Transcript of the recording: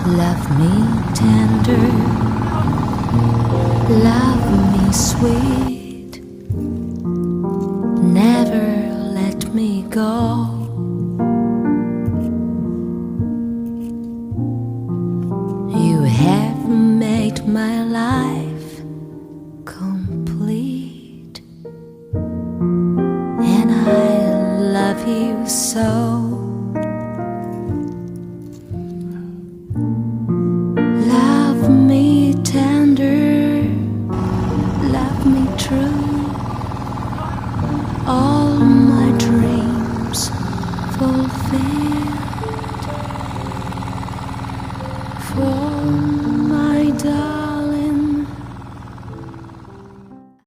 Love me tender, love me sweet, never let me go. You have made my life complete, and I love you so. Love me tender, love me true, all my dreams fulfilled. For